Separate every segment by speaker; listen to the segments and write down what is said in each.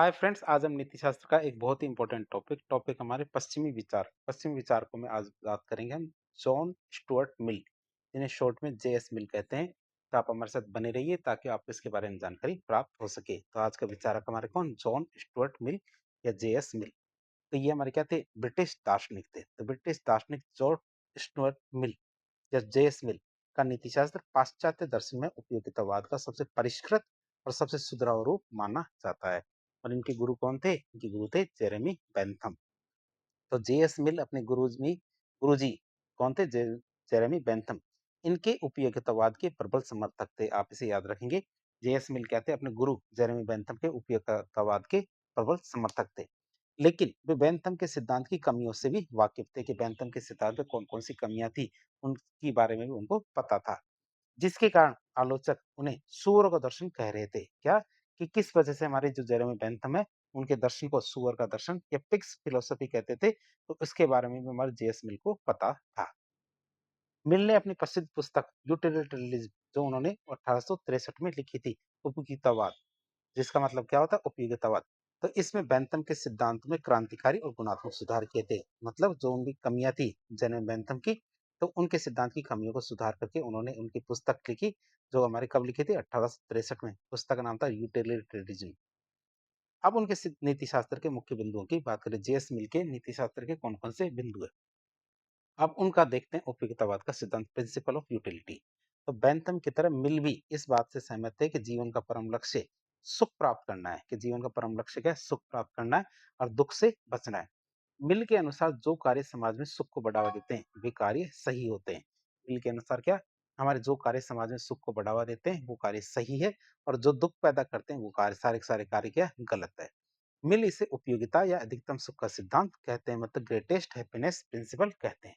Speaker 1: Hi friends, आज हम नीति शास्त्र का एक बहुत ही इंपॉर्टेंट टॉपिक हमारे पश्चिमी विचार को में आज बात करेंगे हम जॉन स्टुअर्ट मिल, जिन्हें शॉर्ट में जेएस मिल कहते हैं। तो आप हमारे साथ बने रहिए ताकि आपको इसके बारे में जानकारी प्राप्त हो सके। तो आज का विचारक हमारे कौन, जॉन स्टुअर्ट मिल या जेएस मिल। तो ये हमारे क्या थे, ब्रिटिश दार्शनिक थे। तो ब्रिटिश दार्शनिक जॉन स्टुअर्ट मिल या जेएस मिल का नीतिशास्त्र पाश्चात्य दर्शन में उपयोगितावाद का सबसे परिष्कृत और सबसे सुधरा रूप माना जाता है। और इनके गुरु कौन थे? इनके गुरु थे जेरेमी बेंथम। तो जेएस मिल अपने गुरुजी कौन थे? Jeremy Bentham. इनके उपयोगितावाद के प्रबल समर्थक थे, आप इसे याद रखेंगे। जेएस मिल क्या थे? अपने गुरु जेरेमी बेंथम के उपयोगितावाद के प्रबल समर्थक थे। लेकिन वे बेंथम के सिद्धांत की कमियों से भी वाकिफ थे कि बेंथम के सिद्धांत में कौन कौन सी कमियां थी, उनके बारे में भी उनको पता था। जिसके कारण आलोचक उन्हें सूअर का दर्शन कह रहे थे। क्या? कि किस वजह से हमारे जो जेरेमी बेंथम है, उनके दर्शन को सूअर का दर्शन या पिग्स फिलोसफी कहते थे। तो इसके बारे में भी हमारे जेएस मिल को पता था। मिल ने अपनी प्रसिद्ध पुस्तक यूटिलिटरियनिज्म, जो उन्होंने 1863 में लिखी थी, उपयोगितावाद, जिसका मतलब क्या होता है? उपयोगितावाद। तो इसमें बेंथम के सिद्धांत में क्रांतिकारी और गुणात्मक सुधार किए थे। मतलब जो उनकी कमियां थी जेरेमी बेंथम की, तो उनके सिद्धांत की कमियों को सुधार करके उन्होंने उनकी पुस्तक लिखी, जो हमारे कब लिखी थी? 1863 में। पुस्तक का नाम था यूटिलिटरियनिज्म। अब उनके नीति शास्त्र के मुख्य बिंदुओं की बात करें। जेएस मिल के नीति शास्त्र के कौन कौन से बिंदु है, अब उनका देखते हैं। उपयोगितावाद का सिद्धांत, प्रिंसिपल ऑफ यूटिलिटी। तो बेंथम की तरह मिल भी इस बात से सहमत थे कि जीवन का परम लक्ष्य सुख प्राप्त करना है। कि जीवन का परम लक्ष्य क्या है? सुख प्राप्त करना है और दुख से बचना है। मिल के अनुसार जो कार्य समाज में सुख को बढ़ावा देते हैं, वे कार्य सही होते हैं। मिल के अनुसार क्या? हमारे जो कार्य समाज में सुख को बढ़ावा देते हैं, वो कार्य सही है। और जो दुख पैदा करते हैं, वो कार्य सारे कार्य क्या? गलत है। मिल इसे उपयोगिता या अधिकतम सुख का सिद्धांत कहते हैं, मतलब ग्रेटेस्ट हैप्पीनेस प्रिंसिपल कहते हैं।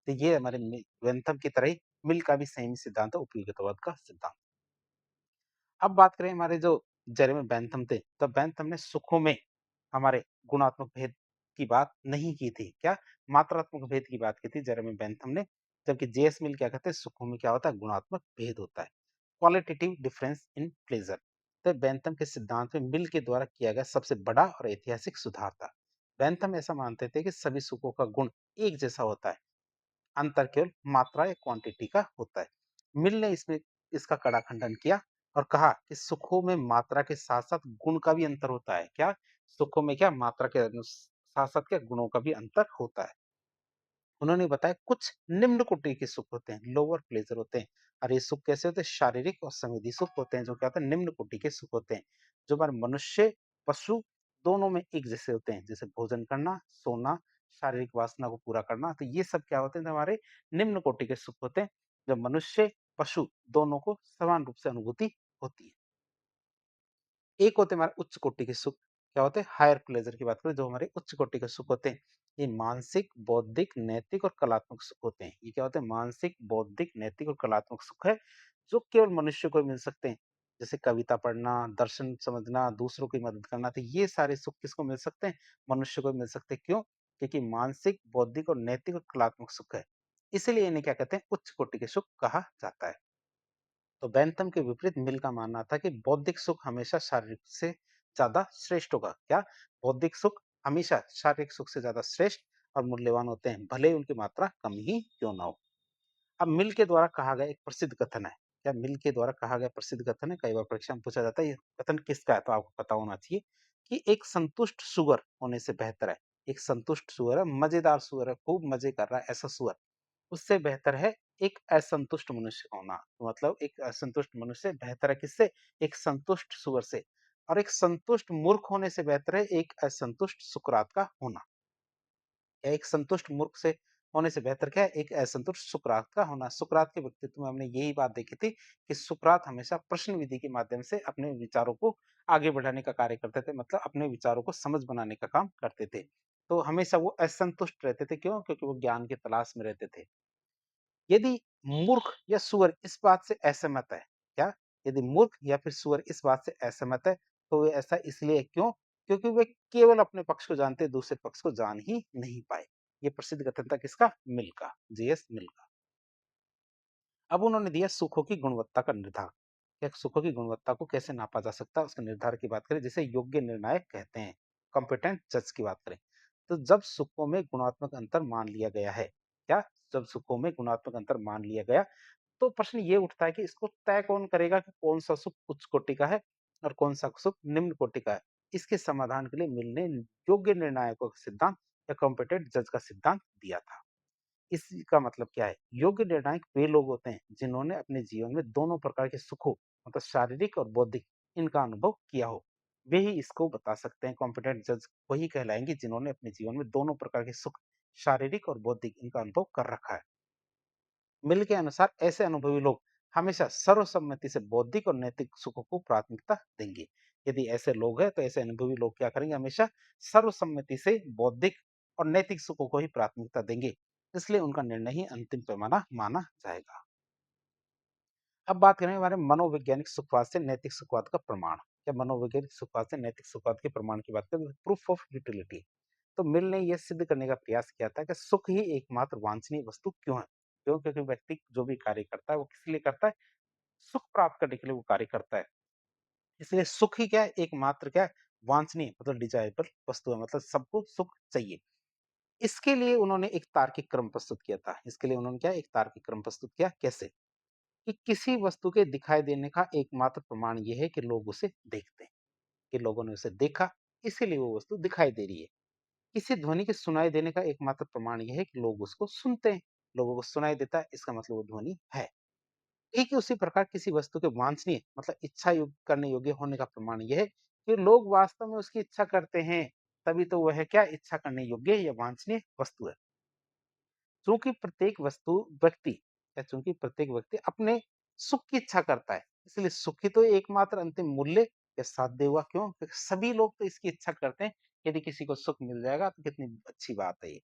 Speaker 1: तो ये हमारे वेंथम की तरह ही मिल का भी सेम सिद्धांत है, उपयोगितावाद का सिद्धांत। अब बात करें हमारे जो जेरेमी बेंथम थे, तो बेंथम ने सुखों में हमारे गुणात्मक भेद की बात नहीं की थी। क्या? मात्रात्मक भेद की बात की थी जेरेमी बेंथम ने। जबकि जेएस मिल क्या कहते हैं? सुखों में क्या होता है? गुणात्मक भेद होता है, क्वालिटेटिव डिफरेंस इन प्लेजर। तो बेंथम के सिद्धांत में मिल के द्वारा किया गया सबसे बड़ा और ऐतिहासिक सुधार था। बेंथम ऐसा मानते थे कि सभी सुखों का गुण एक जैसा होता है, अंतर केवल मात्रा या क्वांटिटी का होता है। मिल ने इसमें इसका कड़ा खंडन किया और कहा कि सुखों में मात्रा के साथ साथ गुण का भी अंतर होता है। क्या? सुखों में क्या? मात्रा के साथ साथ क्या? गुणों का भी अंतर होता है। उन्होंने बताया कुछ निम्न कोटि के सुख होते हैं, लोअर प्लेजर होते हैं। और ये सुख कैसे होते हैं? शारीरिक और संवेदी सुख होते हैं, जो क्या होते हैं? निम्न कोटि के सुख होते हैं, जो हमारे मनुष्य पशु दोनों में एक जैसे होते हैं। जैसे भोजन करना, सोना, शारीरिक वासना को पूरा करना। तो ये सब क्या होते हैं? हमारे निम्न कोटि के सुख होते हैं, जब मनुष्य पशु दोनों को समान रूप से अनुभूति होती है। एक होते हैं हमारे उच्च कोटि के सुख। क्या होते हैं? हायर प्लेजर की बात करें, जो हमारे उच्च कोटि के सुख होते हैं, ये मानसिक, बौद्धिक, नैतिक और कलात्मक सुख होते हैं। ये क्या होते हैं? मानसिक, बौद्धिक, नैतिक और कलात्मक सुख है, जो केवल मनुष्य को मिल सकते हैं। जैसे कविता पढ़ना, दर्शन समझना, दूसरों की मदद करना। तो ये सारे सुख किसको मिल सकते हैं? मनुष्य को मिल सकते हैं। क्यों? क्योंकि मानसिक, बौद्धिक और नैतिक और कलात्मक सुख है। इसीलिए इन्हें क्या कहते हैं? उच्च कोटि के सुख कहा जाता है। तो बेंथम के विपरीत मिल का मानना था कि बौद्धिक सुख हमेशा शारीरिक से ज्यादा श्रेष्ठ होगा। क्या? बौद्धिक सुख हमेशा शारीरिक सुख से ज्यादा श्रेष्ठ और मूल्यवान होते हैं, भले ही उनकी मात्रा कम ही क्यों ना हो। अब मिल के द्वारा कहा गया एक प्रसिद्ध कथन है। क्या? मिल के द्वारा कहा गया प्रसिद्ध कथन है, कई बार परीक्षा में पूछा जाता है। ये कथन किसका है? तो आपको पता होना चाहिए कि एक संतुष्ट सुअर होने से बेहतर है, एक संतुष्ट सुअर है, मजेदार सुअर है, खूब मजे कर रहा है, ऐसा सुअर, उससे बेहतर है एक असंतुष्ट मनुष्य का होना। तो मतलब एक असंतुष्ट मनुष्य बेहतर है किससे? एक संतुष्ट सुअर से। और एक संतुष्ट मूर्ख होने से बेहतर है एक असंतुष्ट सुकरात का होना। या एक संतुष्ट मूर्ख से होने से बेहतर क्या है? एक असंतुष्ट सुकरात का होना। सुकरात के व्यक्तित्व में हमने यही बात देखी थी कि सुकरात हमेशा प्रश्न विधि के माध्यम से अपने विचारों को आगे बढ़ाने का कार्य करते थे, मतलब अपने विचारों को समझ बनाने का काम करते थे। तो हमेशा वो असंतुष्ट रहते थे। क्यों? क्योंकि वो ज्ञान की तलाश में रहते थे। यदि मूर्ख या सुअर इस बात से असहमत है, क्या? यदि मूर्ख या फिर सुअर इस बात से असहमत है, तो वे ऐसा इसलिए क्यों? क्योंकि वे केवल अपने पक्ष को जानते, दूसरे पक्ष को जान ही नहीं पाए। ये प्रसिद्ध कथन था किसका? मिल का, जीएस मिल का। अब उन्होंने दिया सुखों की गुणवत्ता का निर्धारण। या सुखों की गुणवत्ता को कैसे नापा जा सकता है, उसके निर्धारण की बात करें, जिसे योग्य निर्णायक कहते हैं, कॉम्पिटेंट जज की बात करें। तो जब सुखों में गुणात्मक अंतर मान लिया गया है, क्या? जब सुखों में गुणात्मक अंतर मान लिया गया, तो प्रश्न ये उठता है कि इसको तय कौन करेगा कि कौन-सा सुख उच्च कोटि का है और कौन-सा सुख निम्न कोटि का है? इसके समाधान के लिए मिल ने योग्य निर्णायकों का सिद्धांत या कॉम्पिटेंट जज का सिद्धांत दिया था। इसका मतलब क्या है? योग्य निर्णायक वे लोग होते हैं जिन्होंने अपने जीवन में दोनों प्रकार के सुखों, मतलब शारीरिक और बौद्धिक, इनका अनुभव किया हो। वे ही इसको बता सकते हैं। कॉम्पिटेंट जज वही कहलाएंगे जिन्होंने अपने जीवन में दोनों प्रकार के सुख, शारीरिक और बौद्धिक, इनका अनुभव कर रखा है। मिल के अनुसार ऐसे अनुभवी लोग हमेशा सर्वसम्मति से बौद्धिक और नैतिक सुखों को प्राथमिकता देंगे। यदि ऐसे लोग हैं तो ऐसे अनुभवी लोग क्या करेंगे? हमेशा सर्वसम्मति से बौद्धिक और नैतिक सुखों को ही प्राथमिकता देंगे। इसलिए उनका निर्णय ही अंतिम पैमाना माना जाएगा। अब बात करें हमारे मनोवैज्ञानिक सुखवाद से नैतिक सुखवाद का प्रमाण। क्या मनोवैज्ञानिक सुखवाद से नैतिक सुखवाद के प्रमाण की बात करें, प्रूफ ऑफ यूटिलिटी। तो मिल ने यह सिद्ध करने का प्रयास किया था कि सुख ही एकमात्र वांछनीय वस्तु क्यों है। क्यों? क्योंकि व्यक्ति जो भी कार्य करता है वो किस लिए करता है? सुख प्राप्त करने के लिए वो कार्य करता है। इसलिए सुख ही क्या है? एकमात्र क्या है? वांछनीय, मतलब डिजायरेबल वस्तु है, मतलब सबको सुख चाहिए। इसके लिए उन्होंने एक तार्किक क्रम प्रस्तुत किया था। इसके लिए उन्होंने क्या, एक तार्किक क्रम प्रस्तुत किया। कैसे? कि किसी वस्तु के दिखाई देने का एकमात्र प्रमाण यह है कि लोग उसे देखते हैं, कि लोगों ने उसे देखा, इसीलिए वो वस्तु दिखाई दे रही है। किसी ध्वनि के सुनाई देने का एकमात्र प्रमाण यह है कि लोग उसको सुनते हैं। लोगों को सुनाई देता है, इसका मतलब वो ध्वनि है। ठीक ही उसी प्रकार किसी वस्तु के वांछनीय, मतलब इच्छा करने योग्य होने का प्रमाण यह है कि लोग वास्तव में उसकी इच्छा करते हैं। तभी तो वह क्या, इच्छा करने योग्य या वांछनीय वस्तु है। चूंकि प्रत्येक वस्तु व्यक्ति या चूंकि प्रत्येक व्यक्ति अपने सुख की इच्छा करता है, इसलिए सुख ही तो एकमात्र अंतिम मूल्य या साध्य हुआ। क्यों? क्योंकि सभी लोग तो इसकी इच्छा करते हैं। यदि किसी को सुख मिल जाएगा तो कितनी अच्छी बात है ये।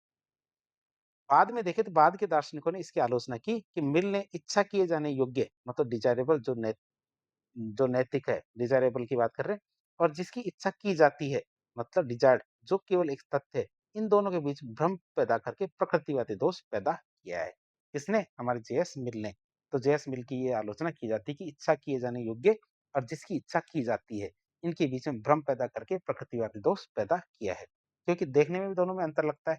Speaker 1: बाद में देखें तो बाद के दार्शनिकों ने इसकी आलोचना की कि मिल ने इच्छा किए जाने योग्य, मतलब डिजायरेबल, जो नैतिक है, डिजायरेबल की बात कर रहे हैं, और जिसकी इच्छा की जाती है, मतलब डिजायर्ड, जो केवल एक तथ्य है, इन दोनों के बीच भ्रम पैदा करके प्रकृतिवादी दोष पैदा किया है। किसने? हमारे जेएस मिल ने। तो जेएस मिल की ये आलोचना की जाती है कि इच्छा किए जाने योग्य और जिसकी इच्छा की जाती है, इनके बीच में भ्रम पैदा करके प्रकृतिवादी दोष पैदा किया है। क्योंकि देखने में भी दोनों में अंतर लगता है।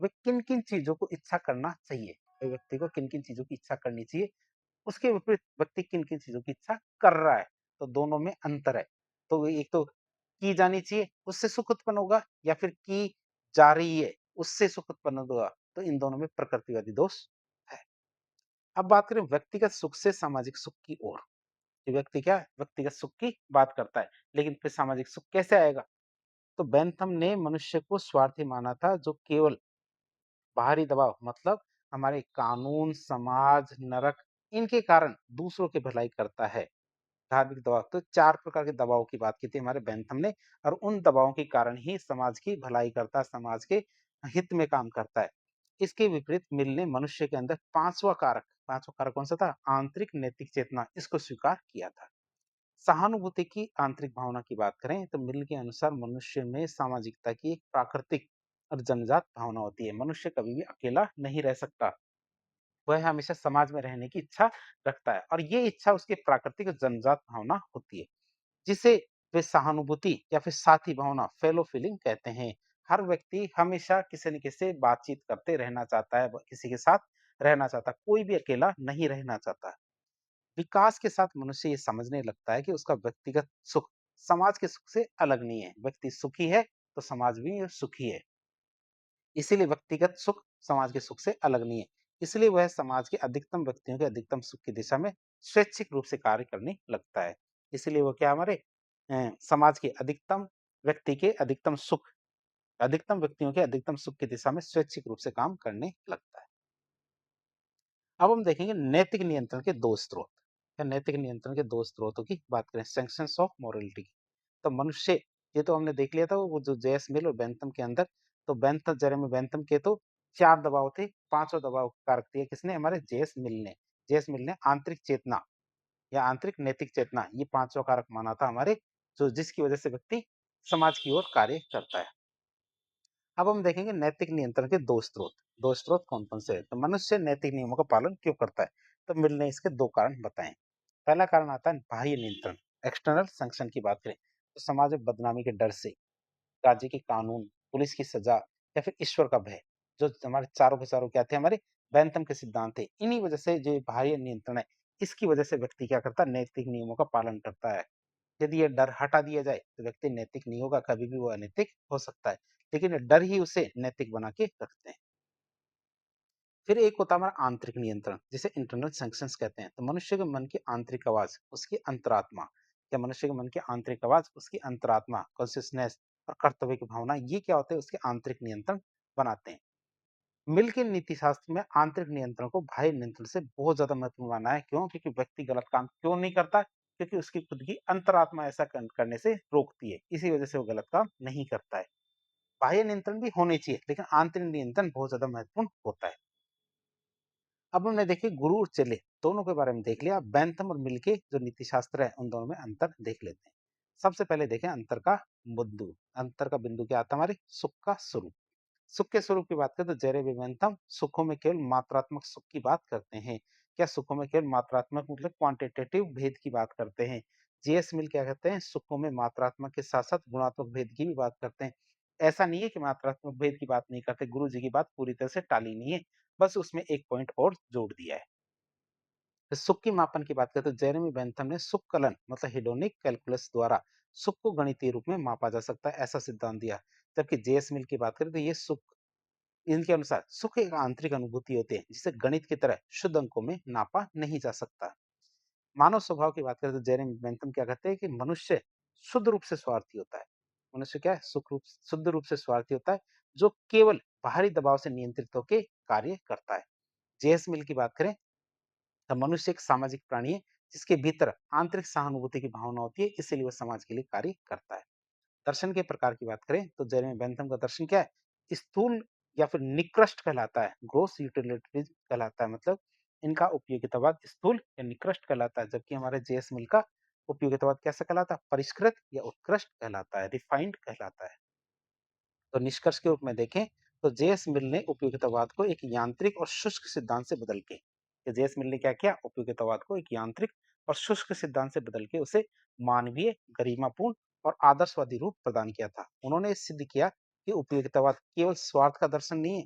Speaker 1: वे किन किन चीजों को इच्छा करना चाहिए, व्यक्ति को किन किन चीजों की इच्छा करनी चाहिए, उसके विपरीत व्यक्ति किन-किन चीज़ों की इच्छा कर रहा है, तो दोनों में अंतर है। तो एक तो की जानी चाहिए, उससे सुख उत्पन्न होगा, या फिर की जा रही है, उससे सुख उत्पन्न होगा, तो इन दोनों में प्रकृतिवादी दोष है। अब बात करें व्यक्तिगत सुख से सामाजिक सुख की ओर। कि व्यक्ति क्या है? व्यक्तिगत सुख की बात करता है, लेकिन फिर सामाजिक सुख कैसे आएगा? तो बेंथम ने मनुष्य को स्वार्थी माना था, जो केवल बाहरी दबाव, मतलब हमारे कानून, समाज, नरक, इनके कारण दूसरों की भलाई करता है। धार्मिक दबाव, तो 4 प्रकार के दबाव की बात की थी हमारे बेंथम ने, और उन दबावों के कारण ही समाज की भलाई करता है, समाज के हित में काम करता है। इसके विपरीत मिल ने मनुष्य के अंदर 5वां कारक कौन सा था? आंतरिक नैतिक चेतना, इसको स्वीकार किया था। सहानुभूति की आंतरिक भावना की बात करें तो मिल के अनुसार मनुष्य में सामाजिकता की एक प्राकृतिक और जन्मजात भावना होती है। मनुष्य कभी भी अकेला नहीं रह सकता। वह हमेशा समाज में रहने की इच्छा रखता है, और ये इच्छा उसकी प्राकृतिक और जन्मजात भावना होती है, जिसे वे सहानुभूति या फिर साथी भावना, फेलो फीलिंग कहते हैं। हर व्यक्ति हमेशा किसी न किसी से बातचीत करते रहना चाहता है, किसी के साथ रहना चाहता है, कोई भी अकेला नहीं रहना चाहता। विकास के साथ मनुष्य ये समझने लगता है कि उसका व्यक्तिगत सुख समाज के सुख से अलग नहीं है। व्यक्ति सुखी है तो समाज भी सुखी है। इसीलिए व्यक्तिगत सुख समाज के सुख से अलग नहीं है। इसलिए वह समाज के अधिकतम व्यक्तियों के अधिकतम सुख की दिशा में स्वैच्छिक रूप से कार्य करने लगता है। इसीलिए वो क्या, हमारे समाज के अधिकतम व्यक्ति के अधिकतम सुख, अधिकतम व्यक्तियों के अधिकतम सुख की दिशा में स्वैच्छिक रूप से काम करने लगता है। अब हम देखेंगे नैतिक नियंत्रण के 2 स्रोत। या नैतिक नियंत्रण के 2 स्रोतों की बात करें, सैंक्शंस ऑफ मोरालिटी की। तो मनुष्य, ये तो हमने देख लिया था, वो जो जेएस मिल और बेंथम के अंदर, तो जेरेमी बेंथम के तो 4 दबाव थे, 5वां दबाव कारक दिया किसने? हमारे जेएस मिल ने। जेएस मिल ने आंतरिक चेतना या आंतरिक नैतिक चेतना, ये 5वां कारक माना था हमारे, जो जिसकी वजह से व्यक्ति समाज की ओर कार्य करता है। अब हम देखेंगे नैतिक नियंत्रण के 2 स्रोत। 2 स्रोत कौन-कौन से हैं? तो मनुष्य नैतिक नियमों का पालन क्यों करता है? तो मिल ने इसके 2 कारण बताए। पहला कारण आता है बाह्य नियंत्रण, एक्सटर्नल सैंक्शन की बात करें, तो समाज में बदनामी के डर से, राज्य के कानून, पुलिस की सजा या फिर ईश्वर का भय, जो हमारे चारों के चारों क्या थे हमारे बैंथम के सिद्धांत थे। इन्हीं वजह से जो ये बाह्य नियंत्रण है, इसकी वजह से व्यक्ति क्या करता है, नैतिक नियमों का पालन करता है। यदि ये डर हटा दिया जाए, तो व्यक्ति नैतिक नहीं होगा, कभी भी वो अनैतिक हो सकता है। लेकिन ये डर ही उसे नैतिक बना के रखते हैं। फिर एक होता है हमारा आंतरिक नियंत्रण, जिसे इंटरनल सैंक्शंस कहते हैं। तो मनुष्य के मन की आंतरिक आवाज, उसकी अंतरात्मा, या मनुष्य के मन की आंतरिक आवाज, उसकी अंतरात्मा, कॉन्शियसनेस और कर्तव्य की भावना, ये क्या होते हैं, उसके आंतरिक नियंत्रण बनाते हैं। मिल के नीति शास्त्र में आंतरिक नियंत्रण को बाह्य नियंत्रण से बहुत ज्यादा महत्वपूर्ण माना है। क्यों? क्योंकि व्यक्ति गलत काम क्यों नहीं करता? क्योंकि उसकी खुद की अंतरात्मा ऐसा करने से रोकती है, इसी वजह से वो गलत काम नहीं करता है। बाह्य नियंत्रण भी होने चाहिए, लेकिन आंतरिक नियंत्रण बहुत ज्यादा महत्वपूर्ण होता है। अब हमने देखिए गुरु और चेले दोनों के बारे में देख लिया। बैंथम और मिल के जो नीति शास्त्र है, उन दोनों में अंतर देख लेते हैं। सबसे पहले देखें अंतर का बिंदु। अंतर का बिंदु क्या आता है? हमारे सुख का स्वरूप। सुख के स्वरूप की बात करें तो जेरेमी बेंथम सुखों में केवल मात्रात्मक सुख की बात करते हैं। क्या सुखों में केवल मात्रात्मक मतलब क्वांटिटेटिव भेद की बात करते हैं? जीएस मिल क्या कहते हैं? सुखों में मात्रात्मक के साथ साथ गुणात्मक भेद की भी बात करते हैं। ऐसा नहीं है कि मात्रात्मक भेद की बात नहीं करते, गुरु जी की बात पूरी तरह से टाली नहीं है, बस उसमें एक पॉइंट और जोड़ दिया है। तो सुख की मापन की बात करें तो जेरेमी बेंथम ने सुख कलन मतलब हेडोनिक कैलकुलस द्वारा सुख को गणितीय रूप में मापा जा सकता है, ऐसा सिद्धांत दिया। जबकि जेएस मिल की बात करें तो ये सुख, इनके अनुसार सुख एक आंतरिक अनुभूति होती है, जिसे गणित की तरह शुद्ध अंकों में नापा नहीं जा सकता। मानव स्वभाव की बात करें तो जेरेमी बेंथम क्या कहते हैं कि मनुष्य शुद्ध रूप से स्वार्थी होता है। मनुष्य क्या है? शुद्ध रूप से स्वार्थी होता है, जो केवल बाहरी दबाव से नियंत्रित होकर कार्य करता है। जेएस मिल की बात करें तो मनुष्य एक सामाजिक प्राणी है, जिसके भीतर आंतरिक सहानुभूति की भावना होती है, इसीलिए वह समाज के लिए कार्य करता है। दर्शन के प्रकार की बात करें तो जेरेमी बेंथम का दर्शन क्या है? स्थूल या फिर निकृष्ट कहलाता है, ग्रॉस यूटिलिटरिज्म कहलाता है। मतलब इनका उपयोगितावाद स्थूल या निकृष्ट कहलाता है, जबकि हमारे जेएस मिल का उपयोगितावाद कैसा कहलाता है? परिष्कृत या उत्कृष्ट कहलाता है, रिफाइंड कहलाता है। तो निष्कर्ष के रूप में देखें तो जेएस मिल ने उपयोगितावाद को एक यांत्रिक और शुष्क सिद्धांत से बदल के, कि जेएस मिल ने क्या किया? उपयोगितावाद को एक यांत्रिक और शुष्क सिद्धांत से बदल के उसे मानवीय, गरिमापूर्ण और आदर्शवादी रूप प्रदान किया था। उन्होंने ये सिद्ध किया कि उपयोगितावाद केवल स्वार्थ का दर्शन नहीं है।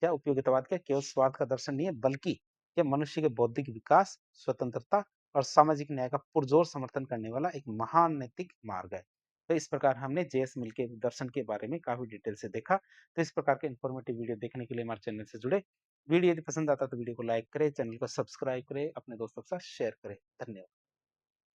Speaker 1: क्या उपयोगितावाद क्या केवल स्वार्थ का दर्शन नहीं है, बल्कि यह मनुष्य के बौद्धिक विकास, स्वतंत्रता और सामाजिक न्याय का पुरजोर समर्थन करने वाला एक महान नैतिक मार्ग है। तो इस प्रकार हमने जेएस मिल के दर्शन के बारे में काफी डिटेल से देखा। तो इस प्रकार के इन्फॉर्मेटिव वीडियो देखने के लिए हमारे चैनल से जुड़े। वीडियो यदि पसंद आता है तो वीडियो को लाइक करें, चैनल को सब्सक्राइब करें, अपने दोस्तों के साथ शेयर करें। धन्यवाद।